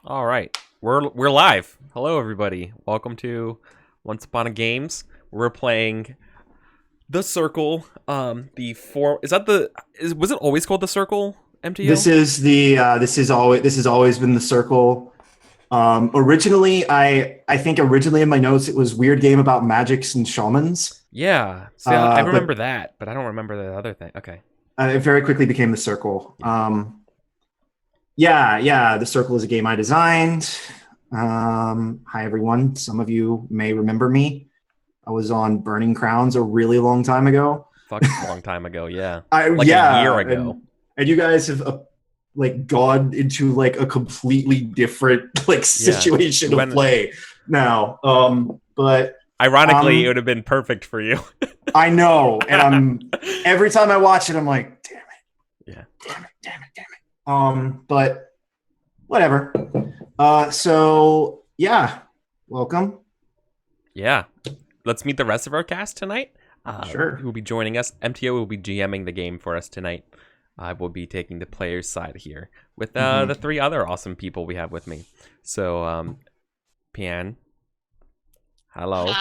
All right, we're live. Hello, everybody. Welcome to Once Upon a Games. We're playing the Circle. The four is that the was it always called the Circle? This MTO. is the this has always been the circle. Originally, I think originally in my notes it was weird game about magics and shamans. Yeah. See, I remember But that, but I don't remember the other thing. Okay. it very quickly became the circle. Yeah. Yeah, the circle is a game I designed. Hi everyone. Some of you may remember me. I was on Burning Crowns a really long time ago. Fucking long time ago. Yeah. I Like a yeah, year ago. and you guys have like gone into like a completely different like Yeah. situation We of went. play now. But Ironically, it um, would have been perfect for you. I know, and I'm every time I watch it, I'm like, damn it, Yeah. damn it. But whatever. So yeah, welcome. Yeah. Let's meet the rest of our cast tonight. Sure. Who will be joining us? MTO will be GMing the game for us tonight. I will be taking the player's side here with the three other awesome people we have with me. So, Pian, hello.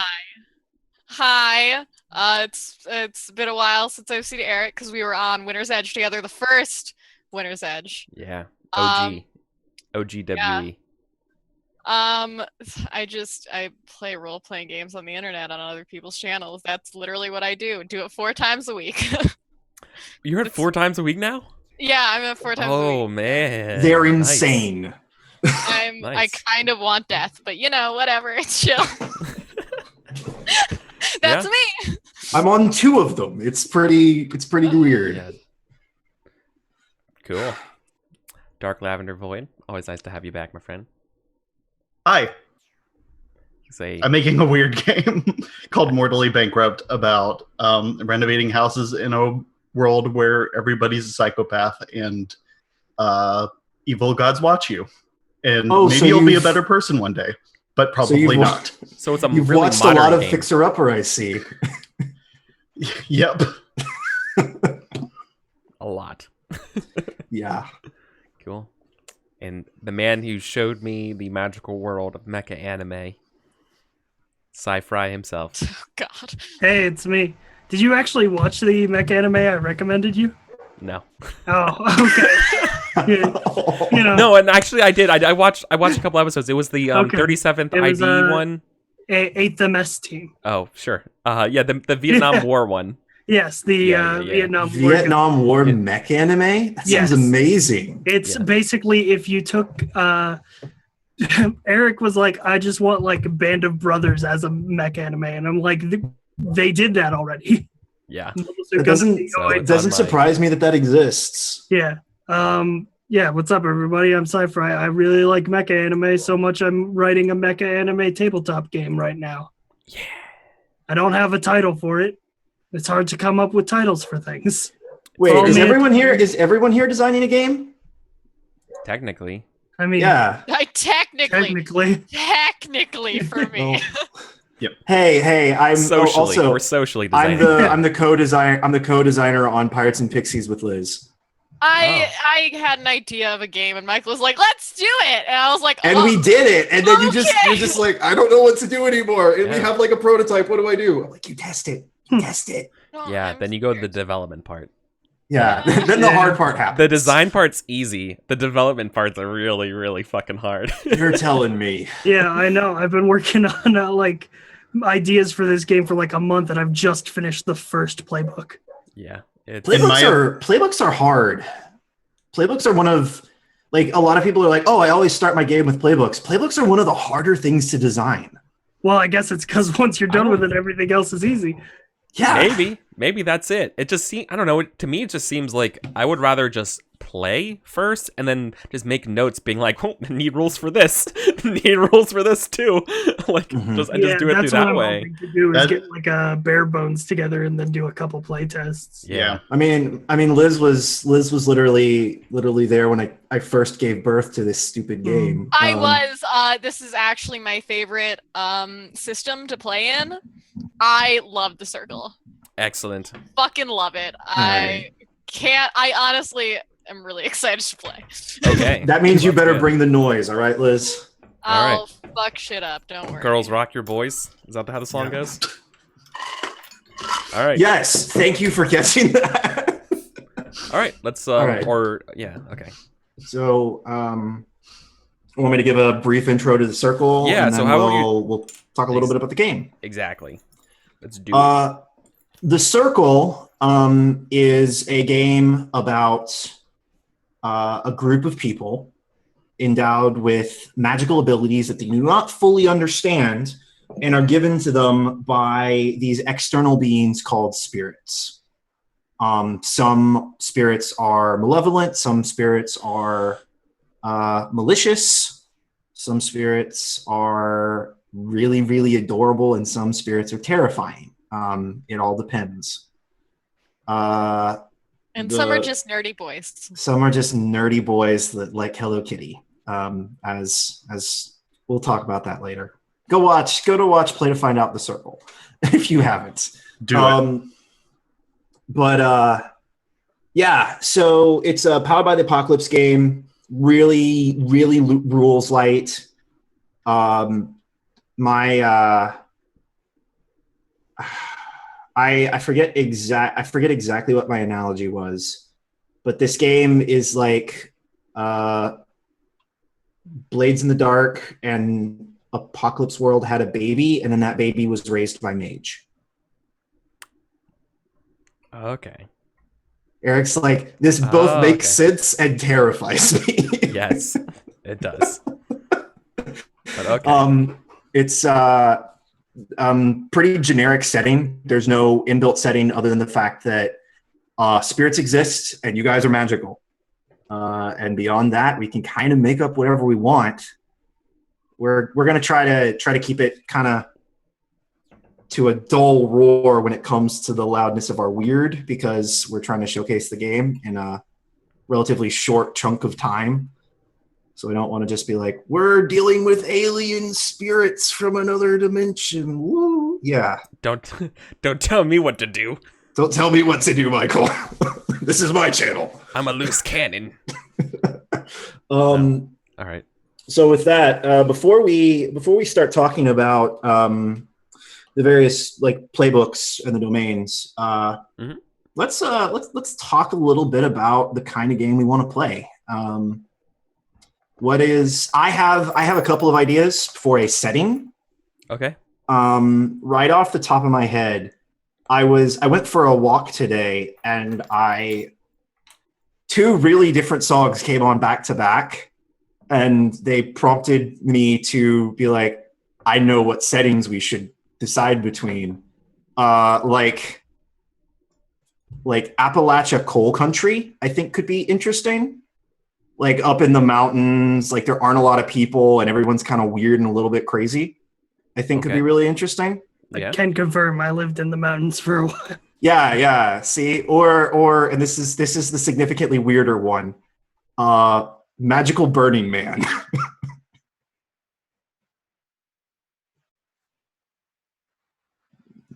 Hi. Hi. It's been a while since I've seen Eric because we were on Winter's Edge together, the first Winter's Edge. Yeah, Um, OGWE. I play role-playing games on the internet on other people's channels. That's literally what I do. Do it 4 times a week. You're at 4 times a week now? Yeah, I'm at 4 times a Oh week. man, They're nice. insane. I Nice. kind of want death, but whatever. It's chill. That's Yeah? me. I'm on two of them. It's pretty weird. Yeah. Cool. Dark Lavender Void. Always nice to have you back, my friend. Hi, Say, I'm making a weird game called Mortally Bankrupt about renovating houses in a world where everybody's a psychopath and evil gods watch you. And Oh, so maybe you'll be a you've- better person one day, but So probably you've, not. so it's a you've really watched a modern lot of game. Fixer Upper, I see. Yep. A lot. Yeah. Cool. And the man who showed me the magical world of mecha anime, Sci-Fry himself. Oh, God. Hey, it's me. Did you actually watch the mech anime I recommended you? No. Oh, okay. No, and actually I did. I watched a couple episodes. It was the Okay. 37th It was, ID one. 8th MS team. Oh, sure. Yeah, the Vietnam Yeah. War one. Yes, the Yeah. Vietnam War. Vietnam War Yeah. mech anime? That Yes. sounds amazing. It's Yeah. basically if you took Eric was like, I just want like a Band of Brothers as a mech anime, and I'm like, they did that already. Yeah. It doesn't So it it's doesn't on my- surprise me that exists. Yeah. Yeah, what's up, everybody? I'm Sci-Fi. I really like mecha anime so much I'm writing a mecha anime tabletop game right now. Yeah. I don't have a title for it. It's hard to come up with titles for things. Wait, Oh, is man. everyone here designing a game? Technically. I mean, Yeah. technically. For me. Hey, I'm Socially. also We're socially I'm designing. I'm the co-designer on Pirates and Pixies with Liz. I had an idea of a game, and Michael was like, "Let's do it," and I was like, And "Oh, we did it. And then you're Okay. just like, I don't know what to do anymore. And we Yeah. have like a prototype. What do I do? I'm like, you test it. Hmm. Test it. no, Yeah, I'm then you go to the scared." development part. Yeah. Then the Yeah. hard part happens. The design part's easy. The development parts are really, really fucking hard. You're telling me. Yeah, I know. I've been working on like ideas for this game for like a month, and I've just finished the first playbook. Yeah. It's In my- Playbooks are hard. Playbooks are one of like a lot of people are like, oh, I always start my game with playbooks. Playbooks are one of the harder things to design. Well, I guess it's because once you're done with it, everything else is easy. Yeah. maybe that's it. It just seems, I don't know, to me it just seems like I would rather just play first and then just make notes being like, oh, need rules for this, need rules for this too. Like Mhm. just do it through that's what that I'm way. hoping to do is That- get like a bare bones together and then do a couple play tests. Yeah. I mean, Liz was literally there when I first gave birth to this stupid game. I was. This is actually my favorite system to play in. I love the circle. Excellent. Fucking love it. I can't. I honestly, am really excited to play. Okay. That means you That's better good. bring the noise, all right, Liz? I'll fuck shit up. Don't worry. Girls rock your boys. Is that how the song Yeah. goes? All right. Yes, thank you for catching that. All right. Let's right. okay. So, want me to give a brief intro to the circle? Yeah, and so then how about you- we'll talk a little bit about the game. Exactly. Let's do it. The Circle is a game about a group of people endowed with magical abilities that they do not fully understand and are given to them by these external beings called spirits. Some spirits are malevolent, some spirits are malicious, some spirits are really, really adorable, and some spirits are terrifying. It all depends. And some are just nerdy boys. Some are just nerdy boys that like Hello Kitty. As we'll talk about that later. Go to watch Play to Find Out the Circle if you haven't. Do it. But yeah, so it's a Powered by the Apocalypse game. Really, really rules light. I forget exactly what my analogy was, but this game is like Blades in the Dark and Apocalypse World had a baby, and then that baby was raised by Mage. Okay. Eric's like, this both makes sense and terrifies me. Yes, it does. But okay. It's pretty generic setting. There's no inbuilt setting other than the fact that spirits exist and you guys are magical. And beyond that, we can kind of make up whatever we want. We're gonna try to keep it kind of to a dull roar when it comes to the loudness of our weird, because we're trying to showcase the game in a relatively short chunk of time. So we don't want to just be like, we're dealing with alien spirits from another dimension. Woo! Yeah. Don't tell me what to do. Don't tell me what to do, Michael. This is my channel. I'm a loose cannon. All right. So with that, before we start talking about the various like playbooks and the domains, let's talk a little bit about the kind of game we want to play. I have a couple of ideas for a setting. Okay. Right off the top of my head, I went for a walk today, and two really different songs came on back to back, and they prompted me to be like, I know what settings we should decide between. Like Appalachia coal country, I think could be interesting. Like up in the mountains, like there aren't a lot of people and everyone's kind of weird and a little bit crazy. I think could be really interesting. Yeah. I can confirm I lived in the mountains for a while. Yeah. See, or and this is the significantly weirder one. Magical Burning Man.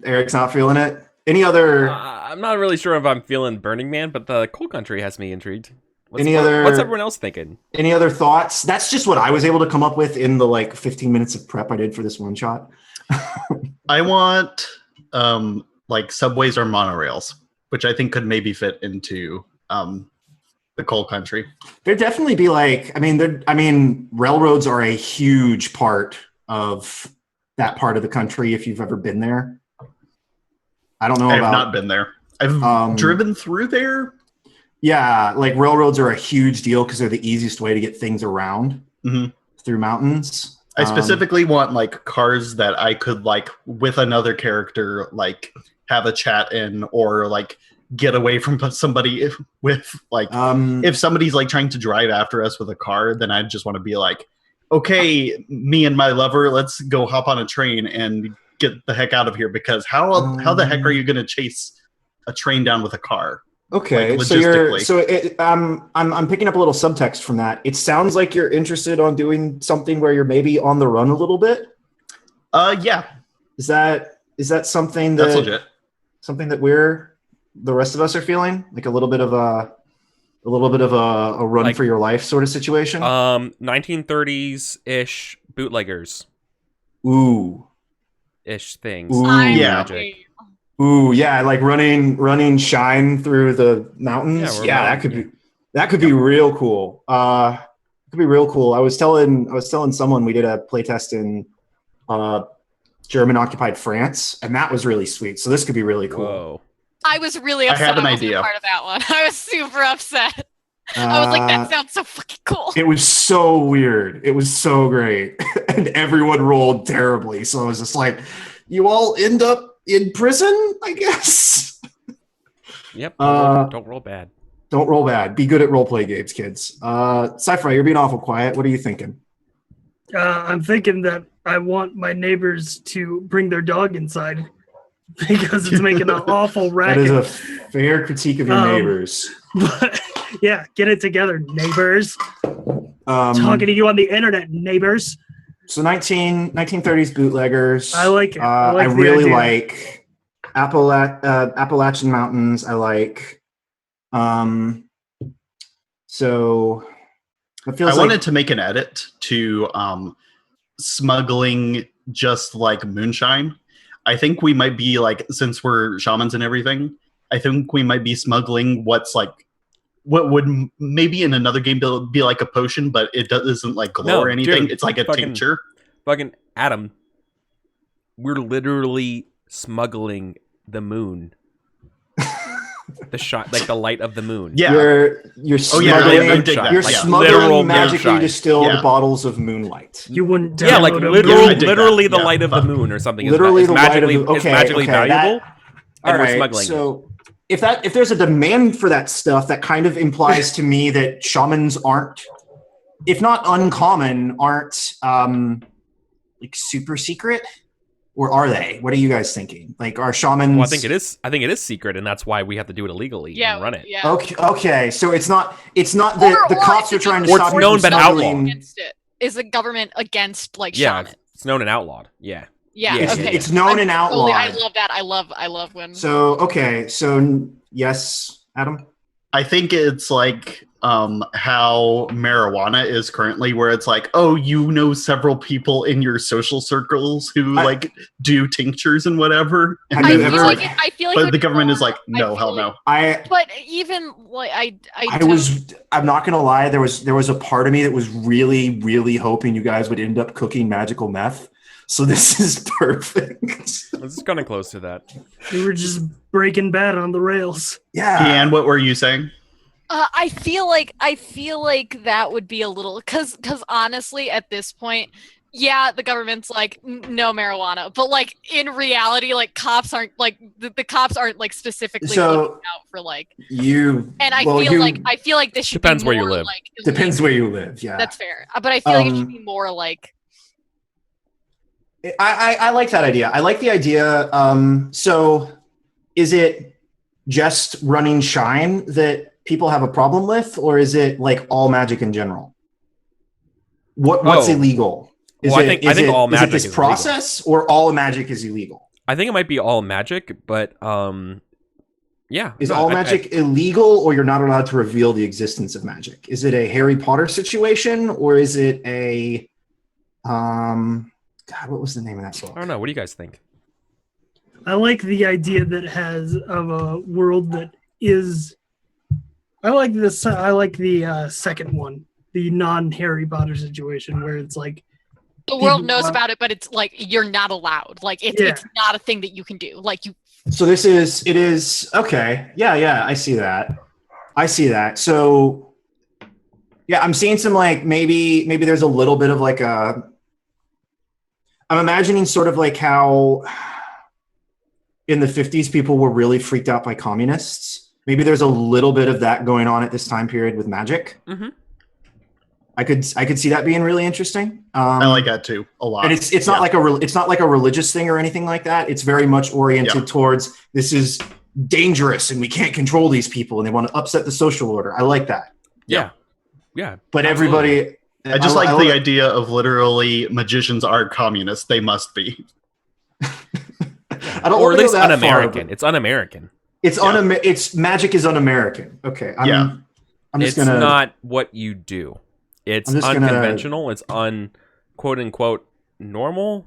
Eric's not feeling it. Any other? I'm not really sure if I'm feeling Burning Man, but the coal country has me intrigued. What's What's everyone else thinking? Any other thoughts? That's just what I was able to come up with in the like 15 minutes of prep I did for this one shot. I want like subways or monorails, which I think could maybe fit into the coal country. There'd definitely be like, I mean, railroads are a huge part of that part of the country. If you've ever been there, I don't know. I have not been there. I've driven through there. Yeah, like railroads are a huge deal because they're the easiest way to get things around through mountains. I specifically want like cars that I could like with another character like have a chat in, or like get away from somebody with like if somebody's like trying to drive after us with a car, then I just want to be like, okay, me and my lover, let's go hop on a train and get the heck out of here, because how the heck are you going to chase a train down with a car? Okay, like, I'm picking up a little subtext from that. It sounds like you're interested on doing something where you're maybe on the run a little bit. Yeah. Is that something that's legit? Something that the rest of us are feeling, like a little bit of a A little bit of a run Like- for your life sort of situation. 1930s ish bootleggers Ooh, ish things. Ooh. I'm Yeah. Magic. ooh, yeah, like running shine through the mountains. we're Yeah, mountain- that could be real cool. Could be real cool. I was telling someone we did a playtest in German occupied France, and that was really sweet. So this could be really cool. Whoa. I was really I upset. have an wasn't idea. a part of that one. I was super upset. I was like, that sounds so fucking cool. It was so weird. It was so great. And everyone rolled terribly. So I was just like, you all end up in prison, I guess. Yep. Uh, Don't roll bad. Don't roll bad. Be good at roleplay games, kids. Sci-Fi, you're being awful quiet. What are you thinking? I'm thinking that I want my neighbors to bring their dog inside because it's making an awful That racket. is a fair critique of your neighbors. But yeah, get it together, neighbors. Talking to you on the internet, neighbors. So 1930s bootleggers. I like it. I I like the really idea. like Appalachian Mountains. I like. So it feels I like wanted to make an edit to smuggling just like moonshine. I think we might be like, since we're shamans and everything, I think we might be smuggling what's like what would maybe in another game be like a potion, but it doesn't like glow No, or anything. dude, it's like a fucking- tincture. Fucking Adam. We're literally smuggling the moon. The shot, like the light of the moon. Yeah. you're Oh, yeah, smuggling, I dig that. you're Like, smuggling literal magically moonshine. distilled Yeah. bottles of moonlight. You wouldn't Yeah, like download a literal, I dig that. literally the Yeah, light of the fuck. moon or something. Literally is the light of magically, the- is okay, magically okay, valuable, All and we're right, smuggling it. so if there's a demand for that stuff, that kind of implies to me that shamans aren't, if not uncommon, aren't like super secret, or are they? What are you guys thinking? Like, are shamans? Well, I think it is. I think it is secret, and that's why we have to do it illegally Yeah, and run it. Yeah. Okay. So it's not that the cops are trying to Or it's stop you known from but smuggling. Against it. Is the government against like Yeah, shaman? it's known and outlawed. Yeah. Yeah. It's- Okay. it's known and Totally, I outlawed. love that. I love when. So okay. So yes, Adam. I think it's like how marijuana is currently, where it's like, oh, you know several people in your social circles who like do tinctures and whatever. And Have you then ever- it's like, I feel like. it but would the be government more- is like, I no, feel hell like- no. But even like I'm not gonna lie, there was a part of me that was really, really hoping you guys would end up cooking magical meth. So this is perfect. This is kind of close to that. We were just Breaking Bad on the rails. Yeah. And what were you saying? I feel like that would be a little because honestly at this point, yeah, the government's like no marijuana, but like in reality, like cops aren't like the cops aren't like specifically So, looking out for like. You And I well, feel you- like this should Depends be where you more, live. Like, depends where you live. Yeah. That's fair, but I feel like it should be more like. I like that idea. I like the idea. So is it just running shine that people have a problem with, or is it like all magic in general? What's Oh. illegal? Well, I think all magic this is illegal. process, or all magic is illegal? I think it might be all magic, but yeah. Is No, all I- magic illegal, or you're not allowed to reveal the existence of magic? Is it a Harry Potter situation, or is it a God, what was the name of that book? I don't know. What do you guys think? I like the idea that has of a world that is. I like this. I like the second one, the non-Harry Potter situation, where it's like The world people knows want- about it, but it's like you're not allowed. Like it's Yeah. it's not a thing that you can do. Like you. So it is okay. Yeah, I see that. So yeah, I'm seeing some like maybe there's a little bit of like I'm imagining sort of like how in the 50s people were really freaked out by communists. Maybe there's a little bit of that going on at this time period with magic. Mm-hmm. I could see that being really interesting. I like that too a lot. And it's not like it's not like a religious thing or anything like that. It's very much oriented towards this is dangerous and we can't control these people and they want to upset the social order. I like that. Yeah. But Absolutely. everybody, I just like the idea of literally magicians are communists. They must be. I don't Or wanna at least go that un-American. far, It's un-American. but it's magic is un-American. Okay. It's not what you do. It's unconventional. It's quote unquote normal.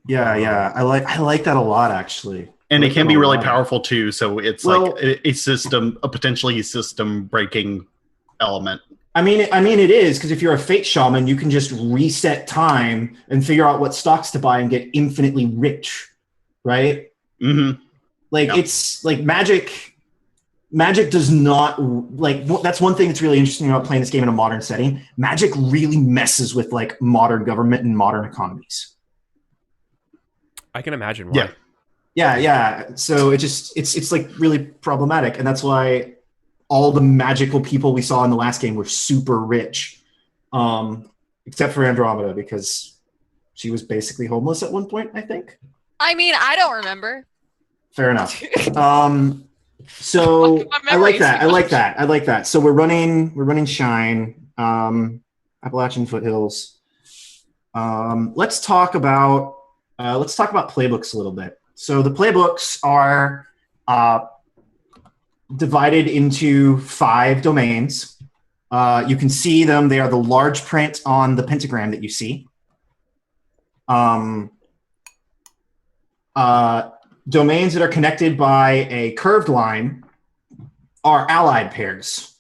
Yeah. I like that a lot, actually. And it can be really powerful too. So it's like a potentially system breaking element. I mean, it is, because if you're a fate shaman, you can just reset time and figure out what stocks to buy and get infinitely rich, right? Mm-hmm. It's like magic. Magic does not that's one thing that's really interesting about playing this game in a modern setting. Magic really messes with like modern government and modern economies. I can imagine why. Yeah. So it's like really problematic, and that's why all the magical people we saw in the last game were super rich, except for Andromeda, because she was basically homeless at one point, I think. I mean, I don't remember. Fair enough. So I like that. So we're running Shine, Appalachian Foothills. Let's talk about playbooks a little bit. So the playbooks are divided into 5 domains. You can see them. They are the large print on the pentagram that you see. Domains that are connected by a curved line are allied pairs,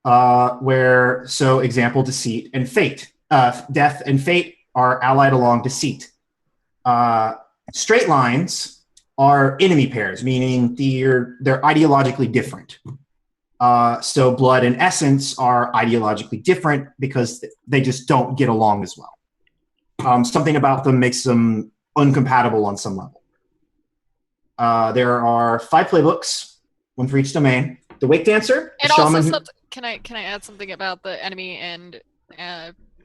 example, deceit and fate. Death and fate are allied along deceit. Straight lines are enemy pairs, meaning they're ideologically different. So blood and essence are ideologically different because they just don't get along as well. Something about them makes them uncompatible on some level. There are 5 playbooks, 1 for each domain. The Wake Dancer, and also, can I add something about the enemy and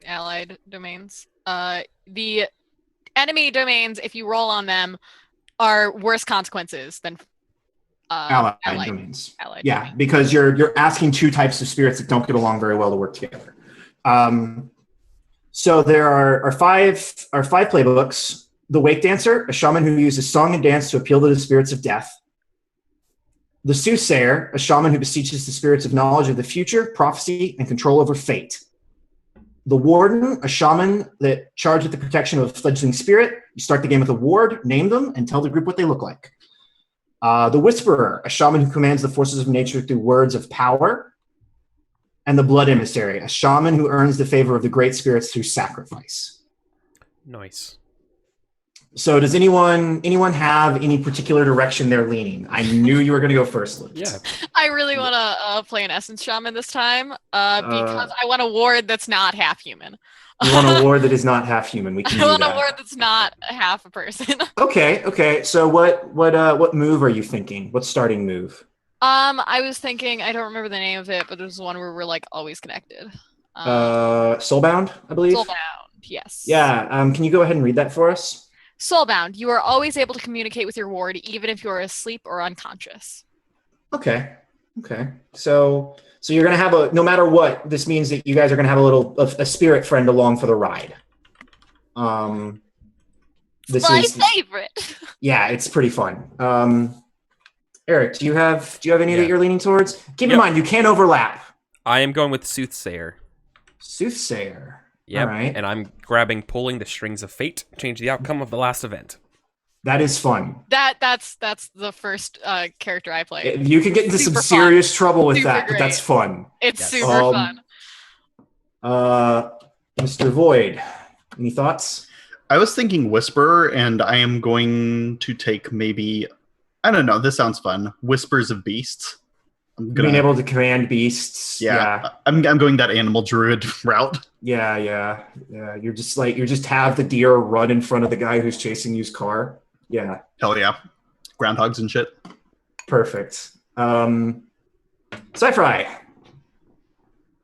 allied domains? The enemy domains, if you roll on them, are worse consequences than allied domains. Allied domains. Because you're asking 2 types of spirits that don't get along very well to work together. So there are 5 playbooks. The Wake Dancer, a shaman who uses song and dance to appeal to the spirits of death. The Soothsayer, a shaman who beseeches the spirits of knowledge of the future, prophecy, and control over fate. The Warden, a shaman that charged with the protection of a fledgling spirit. You start the game with a ward, name them, and tell the group what they look like. The Whisperer, a shaman who commands the forces of nature through words of power. And the Blood Emissary, a shaman who earns the favor of the great spirits through sacrifice. Nice. So does anyone have any particular direction they're leaning? I knew you were going to go first, Liz. Yeah. I really want to play an Essence Shaman this time because I want a ward that's not half human. You want a ward that is not half human. We can do that. I want a ward that's not half a person. Okay. So what move are you thinking? What starting move? I was thinking, I don't remember the name of it, but there's one where we're like always connected. Soulbound, I believe. Soulbound, yes. Yeah. Can you go ahead and read that for us? Soulbound, you are always able to communicate with your ward, even if you are asleep or unconscious. Okay. So you're gonna have no matter what, this means that you guys are gonna have a spirit friend along for the ride. This my is favorite. Yeah, it's pretty fun. Eric, do you have any that you're leaning towards? Keep in mind, you can't overlap. I am going with Soothsayer. Soothsayer. Yep. All right. And I'm pulling the strings of fate, change the outcome of the last event. That is fun. That's the first character I played. You can get into some serious trouble with that, but that's fun. It's super fun. Mr. Void, any thoughts? I was thinking Whisperer, and I am going to take maybe, I don't know, this sounds fun. Whispers of Beasts. Being able to command beasts. Yeah. I'm going that animal druid route. Yeah. You're just have the deer run in front of the guy who's chasing you's car. Yeah. Hell yeah. Groundhogs and shit. Perfect. Sci-Fi.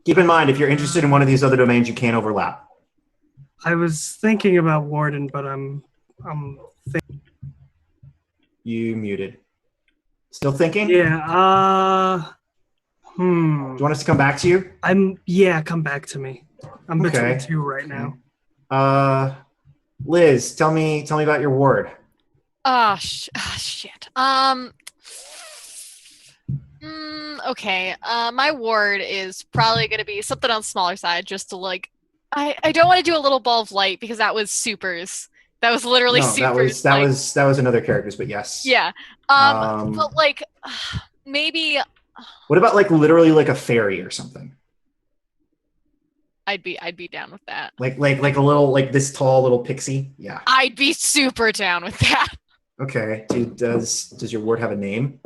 Keep in mind, if you're interested in one of these other domains, you can't overlap. I was thinking about Warden, but I'm thinking. You muted. Still thinking? Yeah. Do you want us to come back to you? Come back to me. I'm between 2 right now. Liz, tell me about your ward. Shit. Okay. My ward is probably going to be something on the smaller side, just to like. I don't want to do a little ball of light because that was supers. That was literally No, supers. that was another character's, but yes. Yeah. But like, maybe What about like literally like a fairy or something? I'd be down with that. Like a little like this tall little pixie? Yeah. I'd be super down with that. Okay. Does your ward have a name?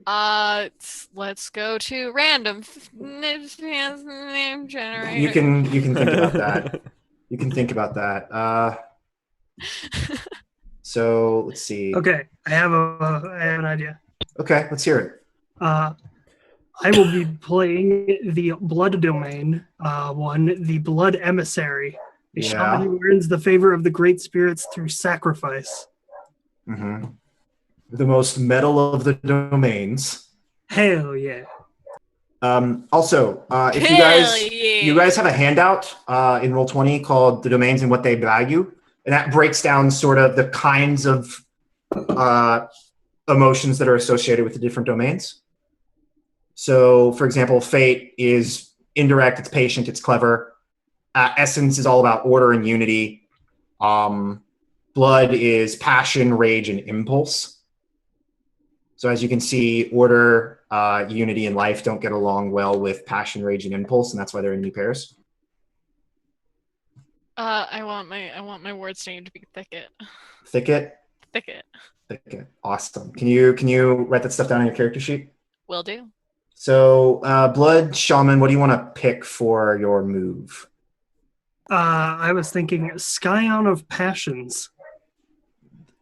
Let's go to random name generator. You can think about that. You can think about that. So let's see. Okay, I have an idea. Okay, let's hear it. I will be playing the Blood Domain one, the Blood Emissary. A shaman who earns the favor of the Great Spirits through sacrifice. Mm-hmm. The most metal of the domains. Hell yeah. Also, if you guys have a handout in Roll20 called The Domains and What They Value, and that breaks down sort of the kinds of emotions that are associated with the different domains. So, for example, Fate is indirect, it's patient, it's clever. Essence is all about order and unity. Blood is passion, rage, and impulse. So as you can see, order, unity, and life don't get along well with passion, rage, and impulse, and that's why they're enemy pairs. I want my word's name to be Thicket. Thicket. Thicket. Thicket. Awesome. Can you write that stuff down on your character sheet? Will do. So, Blood Shaman, what do you want to pick for your move? I was thinking Scion of Passions.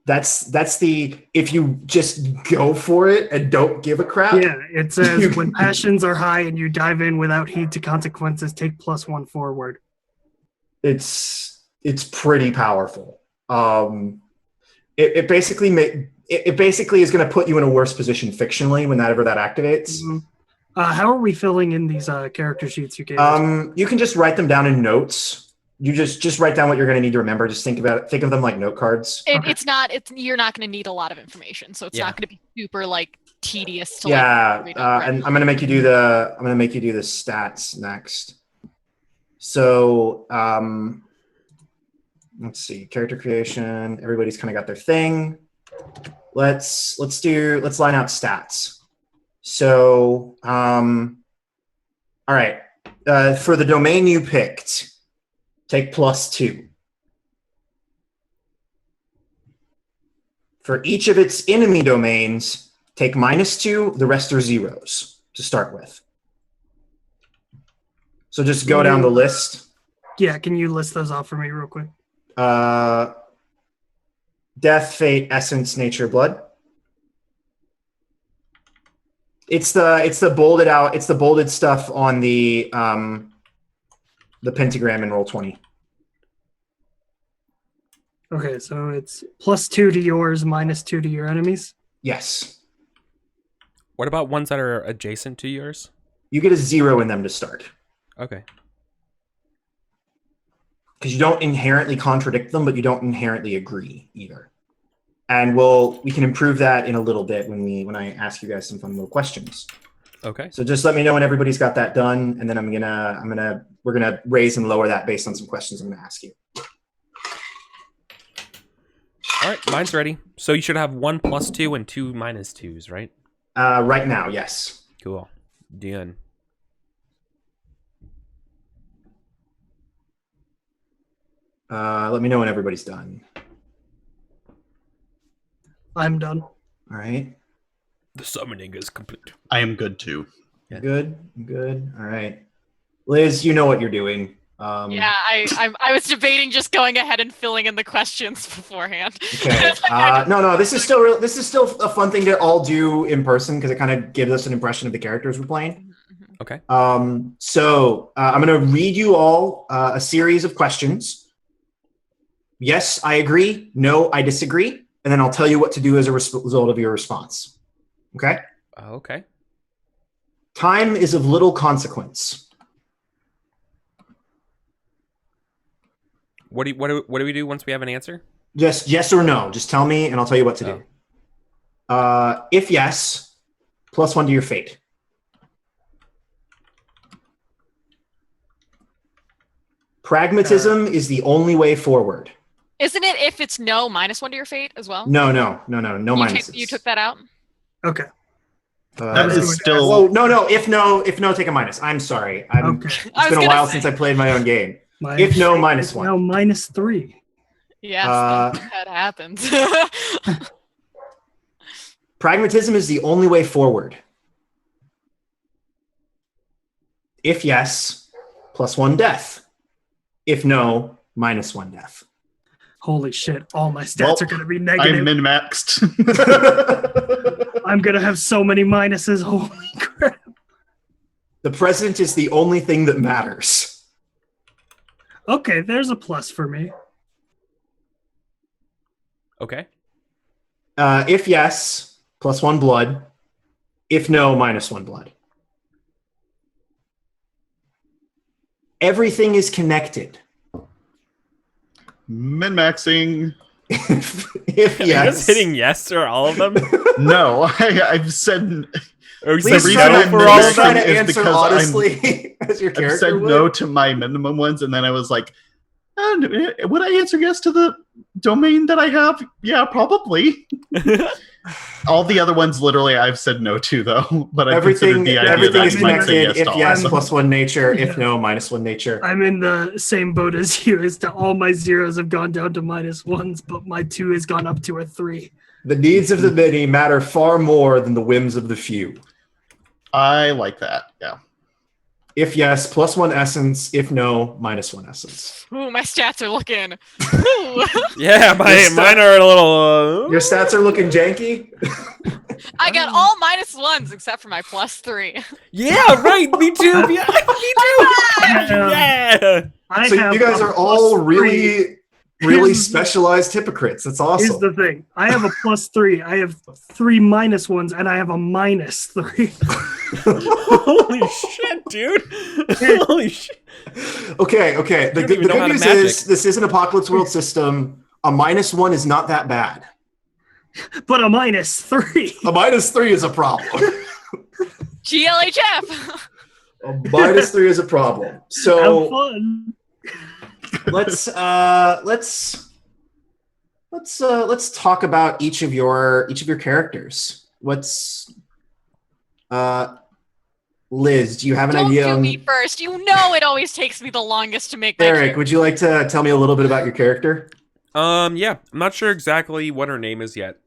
That's if you just go for it and don't give a crap. Yeah, it says when passions are high and you dive in without heed to consequences, take +1 forward. It's pretty powerful. It basically is going to put you in a worse position fictionally whenever that activates. Mm-hmm. How are we filling in these character sheets you gave us? You can just write them down in notes. You just write down what you're going to need to remember. Just think about it. Think of them like note cards. You're not going to need a lot of information, so it's not going to be super like tedious to and I'm going to make you do the stats next. So let's see, character creation. Everybody's kind of got their thing. Let's line out stats. So all right, for the domain you picked, take +2. For each of its enemy domains, take -2. The rest are zeros to start with. So just go down the list. Yeah, can you list those off for me real quick? Death, Fate, Essence, Nature, Blood. It's the bolded out. It's the bolded stuff on the pentagram in Roll20. Okay, so it's +2 to yours, -2 to your enemies? Yes. What about ones that are adjacent to yours? You get a 0 in them to start. Okay. Because you don't inherently contradict them, but you don't inherently agree either. And we can improve that in a little bit when I ask you guys some fun little questions. Okay. So just let me know when everybody's got that done, and then we're gonna raise and lower that based on some questions I'm gonna ask you. All right, mine's ready. So you should have 1 +2 and 2 -2s, right? Right now, yes. Cool. Done. Let me know when everybody's done. I'm done. All right. The summoning is complete. I am good too. Yeah. Good. All right. Liz, you know what you're doing. I was debating just going ahead and filling in the questions beforehand. Okay. No. This is still a fun thing to all do in person because it kind of gives us an impression of the characters we're playing. Okay. So I'm going to read you all a series of questions. Yes, I agree. No, I disagree. And then I'll tell you what to do as a result of your response. Okay? Okay. Time is of little consequence. What do we do once we have an answer? Just yes or no. Just tell me, and I'll tell you what to do. If yes, +1 to your fate. Pragmatism is the only way forward. Isn't it if it's no, -1 to your fate as well? No minuses. You took that out? Okay. That was is going to still. Whoa, no. If no, take a minus. I'm sorry. Okay. It's been a while since I played my own game. If no, -1. Now -3. Yes, that happens. Pragmatism is the only way forward. If yes, +1 death. If no, -1 death. Holy shit! All my stats are going to be I'm negative. min-maxed. I'm going to have so many minuses. Holy crap! The present is the only thing that matters. Okay, there's a plus for me. Okay. If yes, +1 blood. If no, -1 blood. Everything is connected. Min-maxing. If Are you yes, just hitting yes or all of them? No, I've said. Or you please said try no to, for all of please try them? to is answer because honestly as your I've character said would. no to my minimum ones, and then I was like, would I answer yes to the domain that I have? Yeah, probably. All the other ones, literally, I've said no to, though. But I Everything considered the idea everything that is I might say connected. yes to If all yes, of them. +1 nature. If no, -1 nature. I'm in the same boat as you. As to all my zeros have gone down to -1s, but my 2 has gone up to a 3. The needs of the many matter far more than the whims of the few. I like that. Yeah. If yes, +1 essence. If no, -1 essence. Ooh, my stats are looking. Ooh. Yeah, mine are a little. Your stats are looking janky. I got all -1s except for my +3. Yeah, right. Me too. Yeah, me too. Yeah. I So have you guys a are all +3. really Here's- specialized hypocrites. That's awesome. Here's the thing. I have a +3. I have 3 -1s, and I have a -3. Holy shit, dude. Holy shit. Okay. The don't good even know how to news magic. is this is an apocalypse world system. A -1 is not that bad. But a -3. A -3 is a problem. GLHF. A -3 is a problem. Have So fun. let's talk about each of your characters. Liz, do you have an Don't idea do on me first. You know it always takes me the longest to make my Eric, would you like to tell me a little bit about your character? Yeah. I'm not sure exactly what her name is yet.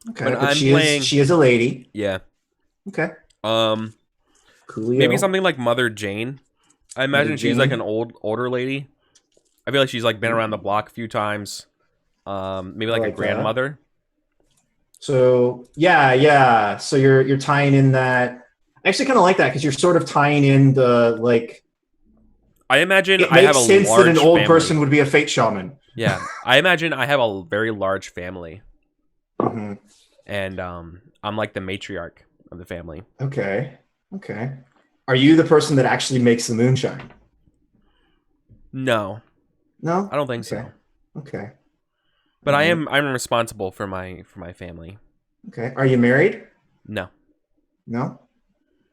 Okay, But but I'm she playing- is a lady. Yeah. Okay. Coolio. Maybe something like Mother Jane. I imagine Mother she's Jane. like an older lady. I feel like she's like been around the block a few times. Maybe like a like that. grandmother. So yeah. So you're tying in that. I actually kind of like that because you're sort of tying in the like. I imagine It I have makes a sense large that an old family. person would be a fate shaman. Yeah, I imagine I have a very large family, hmm and I'm like the matriarch of the family. Okay. Are you the person that actually makes the moonshine? No, No. I don't think so. Okay. But I'm responsible for my family. Okay. Are you married? No, No.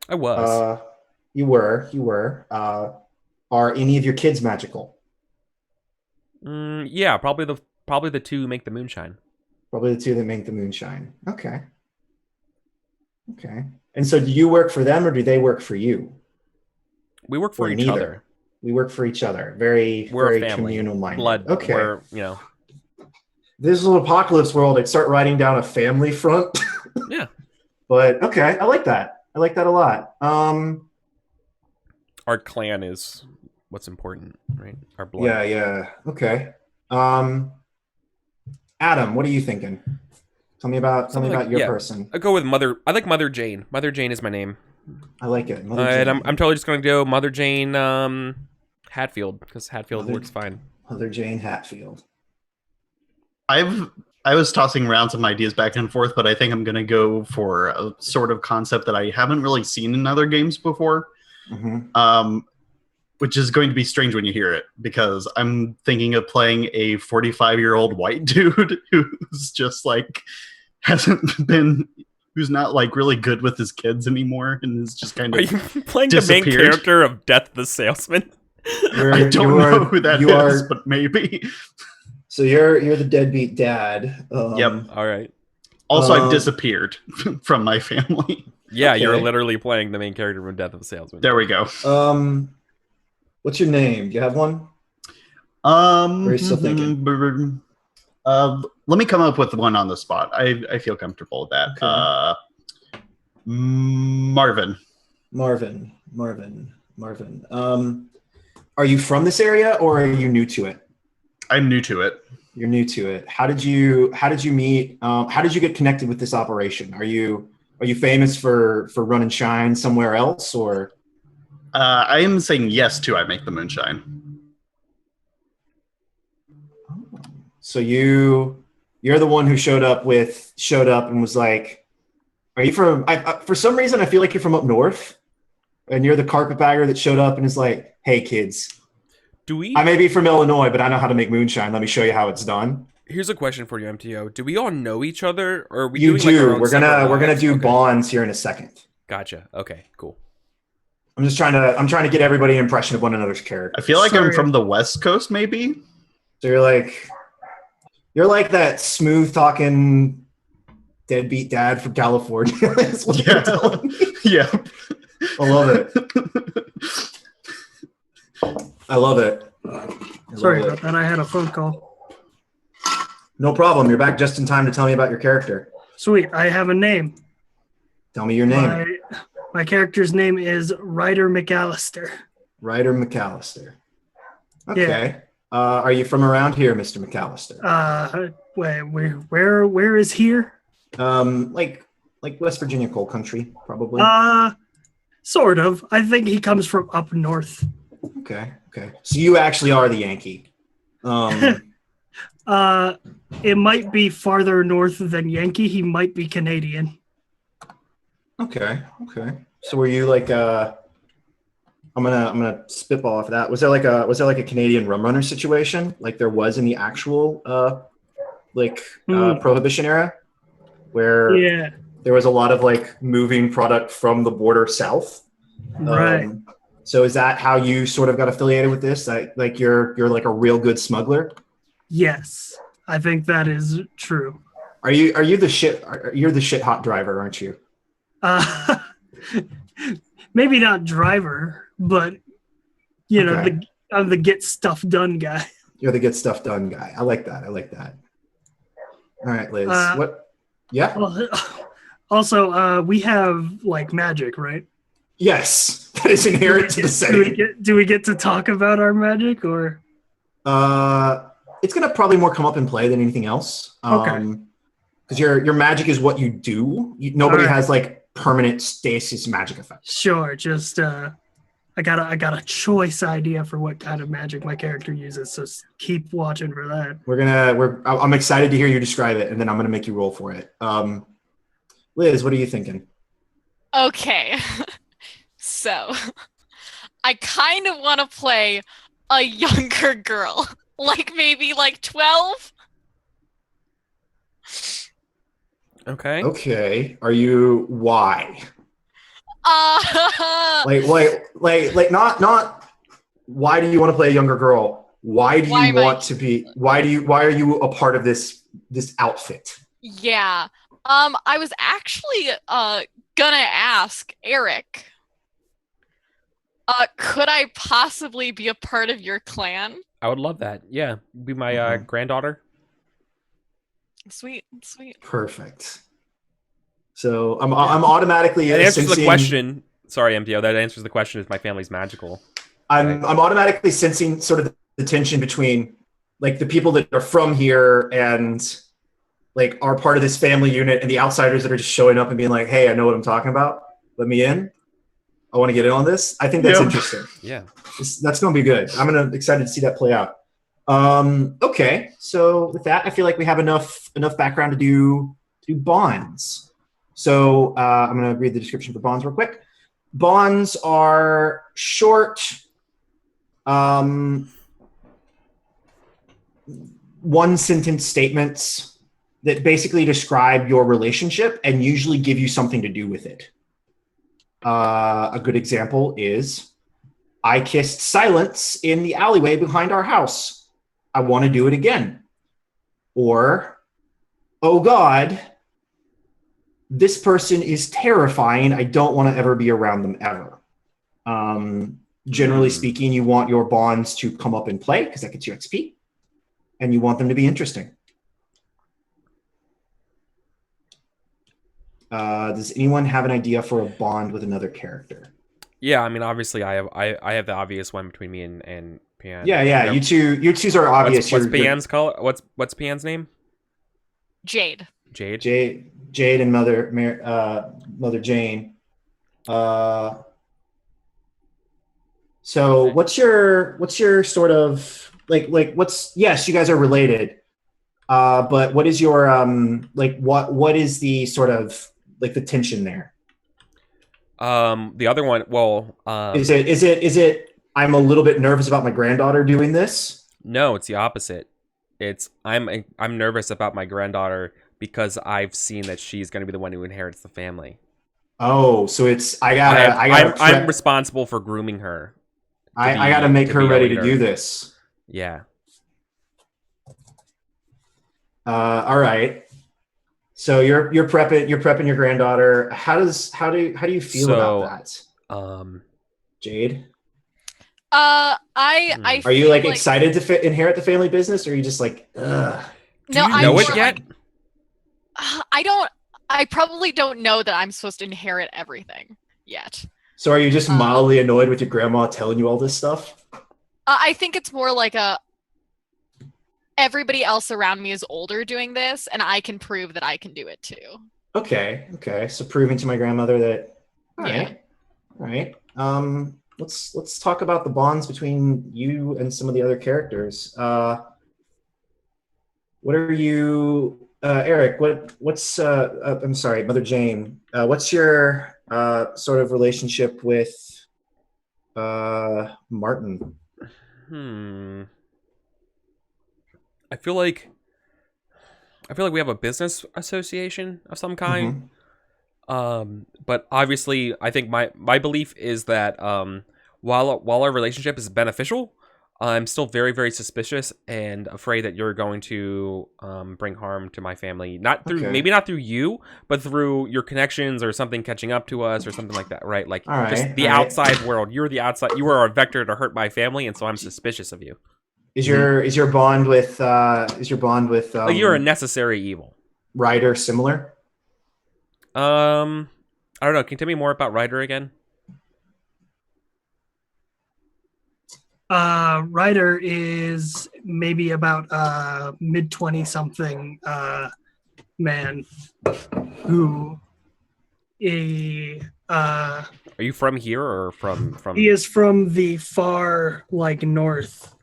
I was. You were. Are any of your kids magical? Yeah, probably the two who make the moonshine. Probably the two that make the moonshine. Okay. And so do you work for them or do they work for you? We work for Or each neither? other. We work for each other. Very, We're very a family. communal minded. Blood. Okay. We're, This is an apocalypse world. I'd start writing down a family front. Yeah. But okay, I like that. I like that a lot. Our clan is what's important, right? Our blood. Yeah. Okay. Adam, what are you thinking? Tell me about your yeah. person. I go with Mother. I like Mother Jane. Mother Jane is my name. I like it. Mother And Jane. I'm totally just going to go Mother Jane Hatfield because Hatfield Mother- works fine. Mother Jane Hatfield. I was tossing around some ideas back and forth, but I think I'm going to go for a sort of concept that I haven't really seen in other games before, Mm-hmm. which is going to be strange when you hear it, because I'm thinking of playing a 45-year-old white dude who's just like who's not like really good with his kids anymore and is just kind Are of you playing the main disappeared. character of Death the Salesman? I don't know who that is, but maybe. So you're the deadbeat dad. Yep. All right. Also, I've disappeared from my family. Yeah, Okay. you're literally playing the main character from Death of a Salesman. There we go. What's your name? Do you have one? Or are you still thinking? Let me come up with one on the spot. I feel comfortable with that. Okay. Marvin. Are you from this area or are you new to it? I'm new to it. You're new to it. How did you meet? How did you get connected with this operation? Are you famous for run and shine somewhere else, or? I am saying yes to I Make the Moonshine. So you're the one who showed up and was like, are you from? For some reason, I feel like you're from up north, and you're the carpetbagger that showed up and is like, hey kids. I may be from Illinois, but I know how to make moonshine. Let me show you how it's done. Here's a question for you, MTO. Do we all know each other, or are we You doing do. like our own we're gonna lives? do Okay. bonds here in a second. Gotcha. Okay. Cool. I'm trying to get everybody an impression of one another's character. I feel like I'm from the West Coast, maybe. So you're like that smooth talking deadbeat dad from California. That's what you're telling me. Yeah. I love it. I love it. Sorry about that. I had a phone call. No problem. You're back just in time to tell me about your character. Sweet. I have a name. Tell me your name. My character's name is Ryder McAllister. Ryder McAllister. Okay. Yeah. Are you from around here, Mr. McAllister? Where is here? Like West Virginia coal country, probably. Sort of. I think he comes from up north. Okay. So you actually are the Yankee. It might be farther north than Yankee. He might be Canadian. Okay. So were you like I'm gonna spitball off of that. Was there like a Canadian rum runner situation like there was in the actual Prohibition era, where there was a lot of like moving product from the border south? Right. So is that how you sort of got affiliated with this? Like you're like a real good smuggler? Yes, I think that is true. Are you the shit? You're the shit hot driver, aren't you? Maybe not driver, but I'm the get stuff done guy. You're the get stuff done guy. I like that. All right, Liz. What? Yeah. Also, we have like magic, right? Yes, that is inherent to the setting. Do we get to talk about our magic, or? It's gonna probably more come up in play than anything else. Okay. Because your magic is what you do. Nobody has like permanent stasis magic effects. Sure. Just I got a choice idea for what kind of magic my character uses. So keep watching for that. I'm excited to hear you describe it, and then I'm gonna make you roll for it. Liz, what are you thinking? Okay. So, I kind of want to play a younger girl, like maybe like 12. Okay. Are you why? Not why do you want to play a younger girl? Why are you a part of this outfit? Yeah. I was actually gonna ask Eric. Could I possibly be a part of your clan? I would love that. Yeah, be my granddaughter. Sweet. Perfect. So I'm automatically that answers the question. Sorry, MTO. That answers the question. If my family's magical, I'm automatically sensing sort of the tension between like the people that are from here and like are part of this family unit, and the outsiders that are just showing up and being like, "Hey, I know what I'm talking about. Let me in. I want to get in on this." I think that's interesting. Yeah, that's going to be good. I'm excited to see that play out. Okay, so with that, I feel like we have enough background to do bonds. So I'm going to read the description for bonds real quick. Bonds are short, one-sentence statements that basically describe your relationship and usually give you something to do with it. A good example is, I kissed silence in the alleyway behind our house. I want to do it again. Or, oh God, this person is terrifying. I don't want to ever be around them ever. Generally speaking, you want your bonds to come up and play because that gets you XP, and you want them to be interesting. Does anyone have an idea for a bond with another character? Yeah, I mean, obviously, I have the obvious one between me and Pian. Yeah. You two are obvious. What's Pian's color? What's Pian's name? Jade. Jade and Mother Jane. So what's your sort of like yes, you guys are related. But what is your what is the sort of like the tension there? The other one, is it I'm a little bit nervous about my granddaughter doing this? No, it's the opposite. It's I'm nervous about my granddaughter because I've seen that she's going to be the one who inherits the family. Oh, so it's I'm responsible for grooming her. I got to make her ready to do this. Yeah. All right. So you're prepping your granddaughter. How do you feel about that? Jade? Are you like excited to inherit the family business, or are you just like, ugh? Do you know it yet? I probably don't know that I'm supposed to inherit everything yet. So are you just mildly annoyed with your grandma telling you all this stuff? I think it's more like everybody else around me is older doing this, and I can prove that I can do it too. Okay. So proving to my grandmother that. All right. Let's talk about the bonds between you and some of the other characters. What are you, Eric? What's I'm sorry, Mother Jane. What's your sort of relationship with Martin? I feel like we have a business association of some kind. But obviously, I think my belief is that while our relationship is beneficial, I'm still very, very suspicious and afraid that you're going to bring harm to my family. Maybe not through you, but through your connections or something catching up to us or something like that, right? Like just the outside world. You're the outside. You are a vector to hurt my family, and so I'm suspicious of you. Is your bond with you're a necessary evil. Ryder similar? I don't know. Can you tell me more about Ryder again? Ryder is maybe about mid-20 something man who are you from here or from he is from the far north,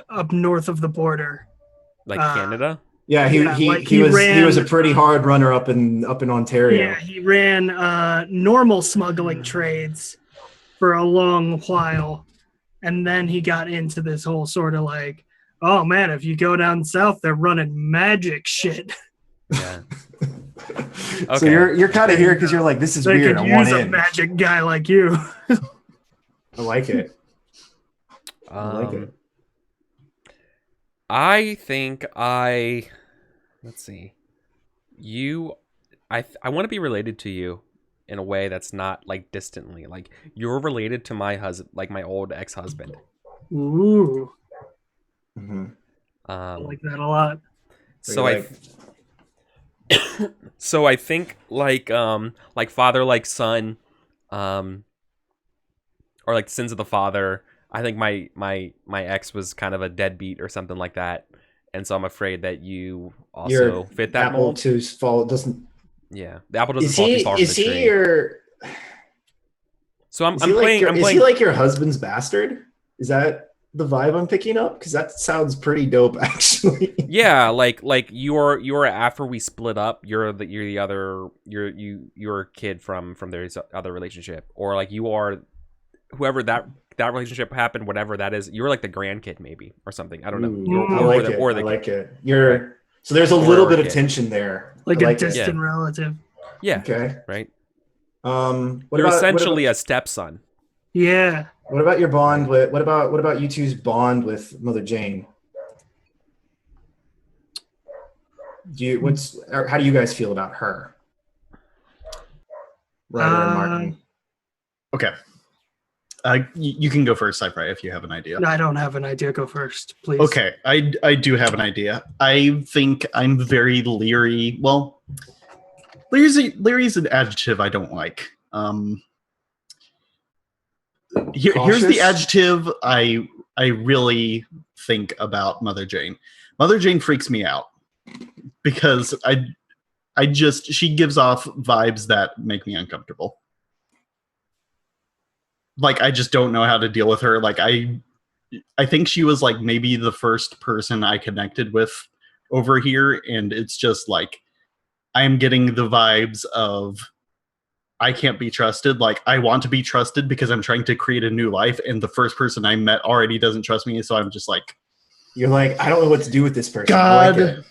up north of the border, Canada. Yeah, he was a pretty hard runner up in Ontario. Yeah, he ran normal smuggling trades for a long while, and then he got into this whole sort of oh man, if you go down south, they're running magic shit. Yeah. Okay. So you're kind of here because you're like, this is weird. I want a magic guy like you. I like it. I think let's see. I want to be related to you in a way that's not distantly. You're related to my husband, my old ex-husband. Ooh. Mm-hmm. I like that a lot. So I think father like son, or sins of the father. I think my ex was kind of a deadbeat or something like that, and so I'm afraid that you also fit that apple mold. Two's fall doesn't. Yeah, the apple doesn't fall too far from the tree. Is he your? So I'm playing. Is he like your husband's bastard? Is that the vibe I'm picking up? Because that sounds pretty dope, actually. Yeah, you're after we split up. You're a kid from their other relationship, or you are whoever that relationship happened, whatever that is. You're the grandkid maybe or something. I don't know. I like it. So there's a little bit of tension there, a distant relative. Yeah. Okay. Right. You're essentially a stepson. Yeah. What about your bond with? What about you two's bond with Mother Jane? How do you guys feel about her? Ryder and Martin. Okay. You can go first, Cypher, if you have an idea. No, I don't have an idea. Go first, please. Okay, I do have an idea. I think I'm very leery. Well, leery is an adjective I don't like. Here's the adjective I really think about Mother Jane. Mother Jane freaks me out because she gives off vibes that make me uncomfortable. Like, I just don't know how to deal with her. Like, I think she was like maybe the first person I connected with over here, and it's just like I am getting the vibes of I can't be trusted. Like, I want to be trusted because I'm trying to create a new life, and the first person I met already doesn't trust me, so I'm just like, you're like, I don't know what to do with this person. God,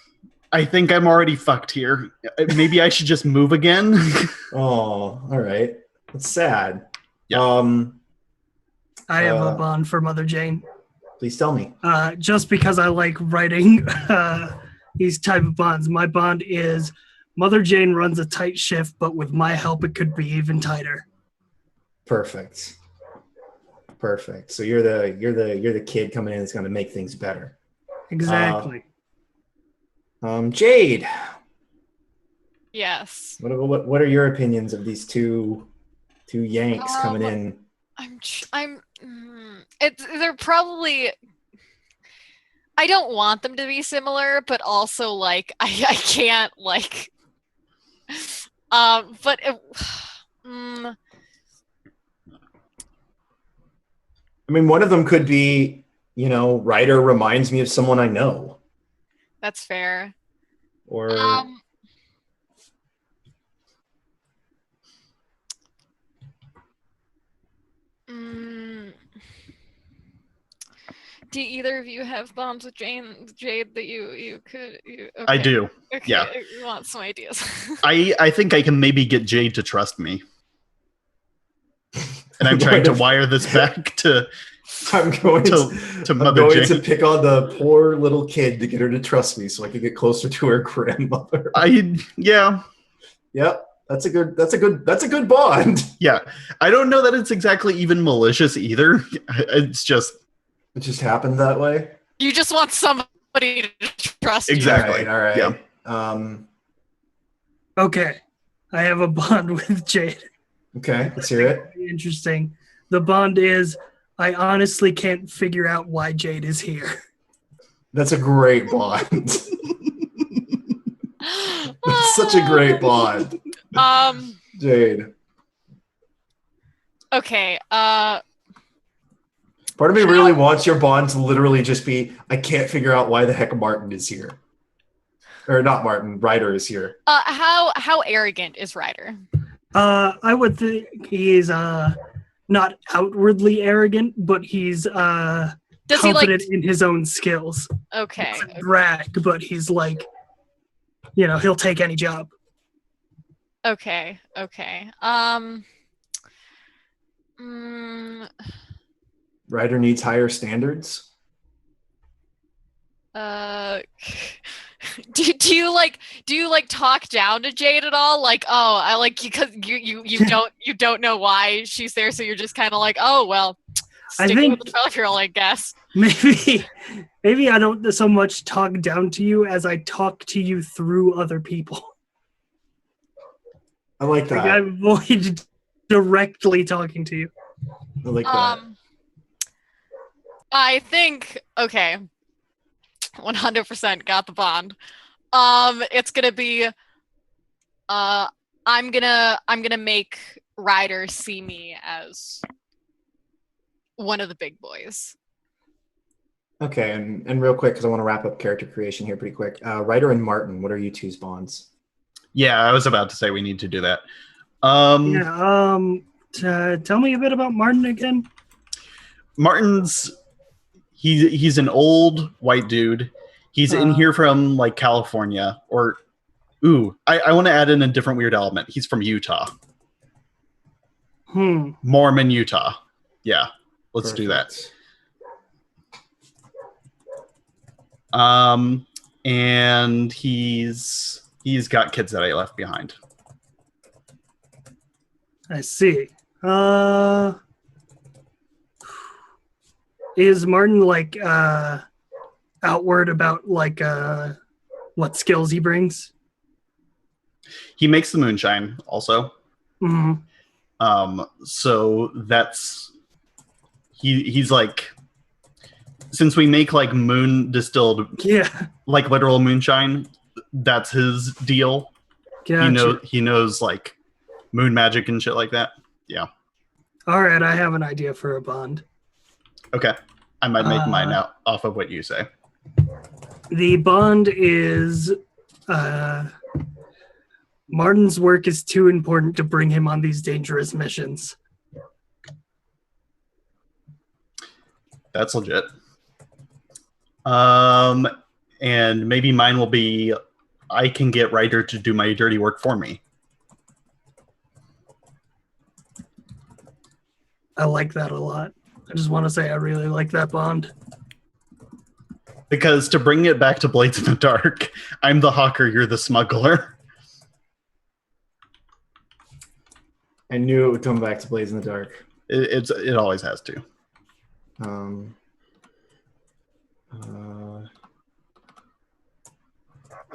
I think I'm already fucked here. Maybe I should just move again. Oh, all right. That's sad. Yeah. I have a bond for Mother Jane. Please tell me. Just because I like writing these type of bonds. My bond is Mother Jane runs a tight shift, but with my help, it could be even tighter. Perfect. So you're the kid coming in that's going to make things better. Exactly. Jade. Yes. What are your opinions of these two Yanks coming in? They're probably. I don't want them to be similar, but also like I can't like. But. I mean, one of them could be, Ryder reminds me of someone I know. That's fair. Or do either of you have bonds with Jade that you could? Okay. I do. Okay. Yeah. I want some ideas. I think I can maybe get Jade to trust me. And I'm trying to wire this back to I'm going to Mother Jane. to pick on the poor little kid to get her to trust me so I can get closer to her grandmother. Yeah. Yep. That's a good bond. Yeah. I don't know that it's exactly even malicious either. It just happened that way. You just want somebody to trust you. Exactly. All right. Yeah. Okay. I have a bond with Jade. Okay, let's hear it. Interesting. The bond is I honestly can't figure out why Jade is here. That's a great bond. That's such a great bond. Jade. Okay. Part of me really wants your bond to literally just be, I can't figure out why the heck Martin is here. Or not Martin, Ryder is here. How arrogant is Ryder? I would think he's not outwardly arrogant, but he's confident in his own skills. Okay. He doesn't brag, but he's like, he'll take any job. Okay. Ryder needs higher standards. Do you talk down to Jade at all? Like, oh, I like you because you don't know why she's there, so you're just kind of like, oh well, sticking with the 12-year-old, I guess. Maybe I don't so much talk down to you as I talk to you through other people. I like that. I avoid directly talking to you. I like that. I think 100% got the bond. It's gonna be I'm gonna make Ryder see me as one of the big boys. Okay, and real quick, because I want to wrap up character creation here pretty quick. Ryder and Martin, what are you two's bonds? Yeah, I was about to say we need to do that. Tell me a bit about Martin again. Martin's he's an old white dude. He's in here from like California, or I want to add in a different weird element. He's from Utah. Mormon, Utah. Yeah. Let's do Perfect. that. And he's got kids that I left behind. I see. Is Martin like outward about like what skills he brings? He makes the moonshine also. Hmm. So that's he's like, since we make like moon distilled, Yeah. like literal moonshine, that's his deal. Gotcha. He knows like moon magic and shit like that. Yeah. All right, I have an idea for a bond. Okay. I might make mine out off of what you say. The bond is Martin's work is too important to bring him on these dangerous missions. That's legit. And maybe mine will be, I can get Ryder to do my dirty work for me. I like that a lot. I just want to say I really like that bond. Because to bring it back to Blades in the Dark, I'm the hawker, you're the smuggler. I knew it would come back to Blaze in the Dark. It always has to.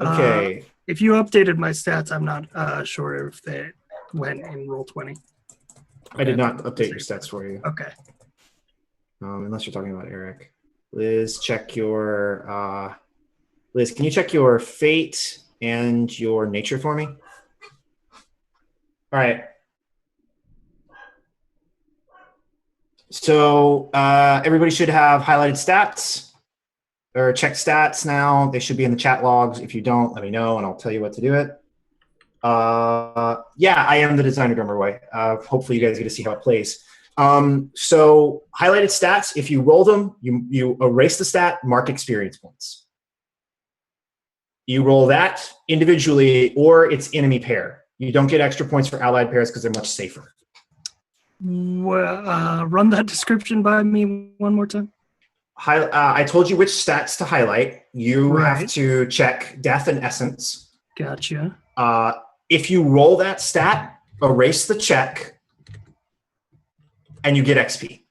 Okay. If you updated my stats, I'm not sure if they went in Roll20. I did not update your stats for you. Okay. Unless you're talking about Eric. Liz, check your Liz, can you check your fate and your nature for me? All right. So everybody should have highlighted stats or checked stats now. They should be in the chat logs. If you don't, let me know and I'll tell you what to do it. Yeah, I am the designer drummer way. Hopefully you guys get to see how it plays. So highlighted stats, if you roll them, you erase the stat, mark experience points. You roll that individually or it's enemy pair. You don't get extra points for allied pairs because they're much safer. Well, run that description by me one more time. I told you which stats to highlight. You have Right. to check death and essence. Gotcha. If you roll that stat, erase the check, and you get XP.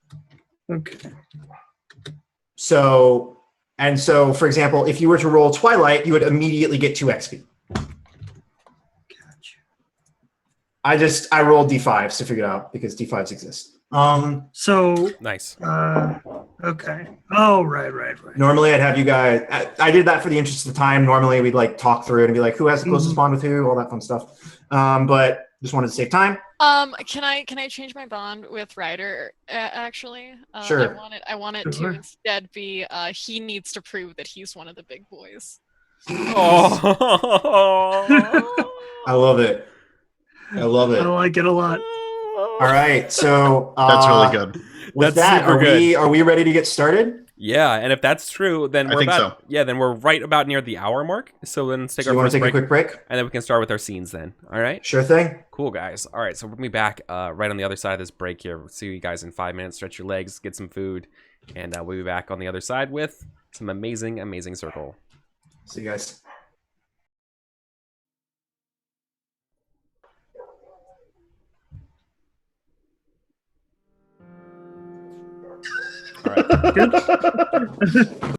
Okay. So, for example, if you were to roll Twilight, you would immediately get 2 XP. Gotcha. I rolled D5s to figure it out because D5s exist. So, Nice. okay. Oh, right. Normally I'd have you guys, I did that for the interest of time. Normally we'd like talk through it and be like, who has the closest bond with who, all that fun stuff. But just wanted to save time. Can I change my bond with Ryder? Actually, Sure. I want it Sure. to instead be he needs to prove that he's one of the big boys. Oh. I love it. I love it. I like it a lot. All right. So That's really good. With That's that, super good. are we ready to get started? Yeah, and if that's true, then I we're think about so. yeah, then we're right about near the hour mark. So then let's take So our you want first to take break, a quick break? and then we can start with our scenes. Then, all right. Sure thing. Cool, guys. All right, so we'll be back right on the other side of this break here. We'll see you guys in 5 minutes. Stretch your legs, get some food, and we'll be back on the other side with some amazing, amazing circle. See you guys. All right. Good.